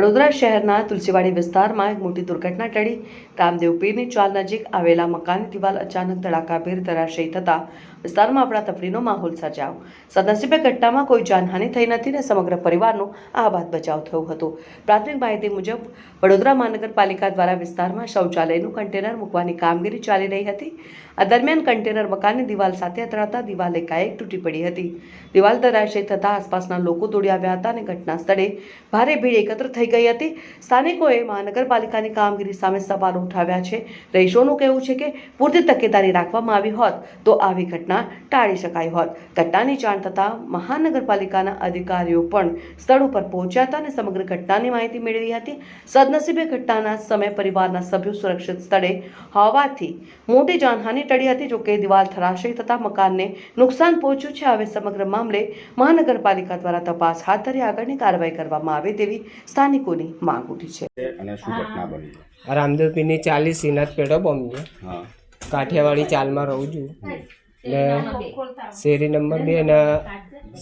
વડોદરા શહેરના તુલસીવાડી વિસ્તારમાં એક મોટી દુર્ઘટના ટળી। રામદેવ પીરની ચાલ નજીક આવેલા મકાનની દિવાલ અચાનક ધડાકાભેર ધરાશયી થતાં વિસ્તારમાં અફરાતફરીનો માહોલ સર્જાયો। સદનસીબે ઘટનામાં કોઈ જાનહાનિ થઈ નથી અને સમગ્ર પરિવારનો આબાદ બચાવ થયો હતો। પ્રાથમિક માહિતી મુજબ વડોદરા મહાનગરપાલિકા દ્વારા વિસ્તારમાં શૌચાલયનું કન્ટેનર મૂકવાની કામગીરી ચાલી રહી હતી। આ દરમિયાન કન્ટેનર મકાનની દિવાલ સાથે અથડાતા દિવાલ એકાએક તૂટી પડી હતી। દિવાલ ધરાશયી થતાં આસપાસના લોકો દોડી આવ્યા હતા અને ઘટના સ્થળે ભારે ભીડ એકત્ર થઈ ગઈ હતી। સ્થાનિકોએ મહાનગરપાલિકાની કામગીરી સામે સવાલો ઉઠાવ્યા છે। રહીશોનું કહેવું છે કે પૂરતી તકેદારી રાખવામાં આવી હોત તો આવી ઘટના ટાળી શકાઈ હોત। ઘટનાની જાણ થતાં મહાનગરપાલિકાના અધિકારીઓ પણ સ્થળ ઉપર પહોંચ્યા હતા અને સમગ્ર ઘટનાની માહિતી મેળવી હતી। સદનસીબે ઘટનાના સમયે પરિવારના સભ્યો સુરક્ષિત સ્થળે હોવાથી મોટી જાનહાનિ ટળી હતી। જોકે દિવાલ ધરાશયી થતાં મકાનને નુકસાન પહોંચ્યું છે। હવે સમગ્ર મામલે મહાનગરપાલિકા દ્વારા તપાસ હાથ ધરી આગળની કાર્યવાહી કરવામાં આવે તેવી સ્થાનિકોની માંગ ઉઠી છે। રામદેવ પીરની 40 શ્રીનાથ પેટ્રોલ પંપ છે। કાઠિયાવાડી ચાલમાં રહું છું ને શેરી નંબર 2 ને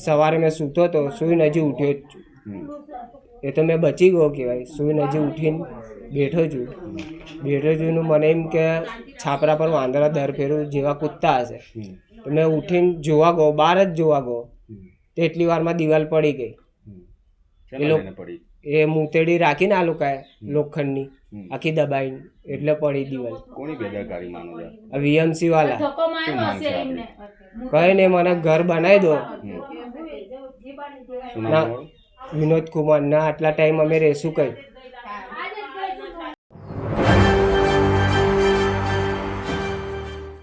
સવારે મેં સૂતો હતો, સૂઈને હજી ઉઠ્યો જ છું। એ તો મેં બચી ગયો કહેવાય। સૂઈને હજી ઉઠીને બેઠો છું ને મને એમ કે છાપરા પર વાંદરા દર ફેરું જેવા કૂદતા હશે તો મેં ઉઠીને જોવા ગયો, બહાર જ જોવા ગયો તો એટલી વારમાં દિવાલ પડી ગઈ। એ મૂતેડી રાખીને આ લોકોએ લોખંડની આખી દબાઈને એટલે પડી દિવાલ। કોની બેદરકારી માનો છો? વીએમસી વાળા શું માંગ છે આપની? કહે ને મને ઘર બનાવી દો શું નામ તમારું? વિનોદ કુમાર ના, આટલા ટાઈમ અમે રહેશું કઈ?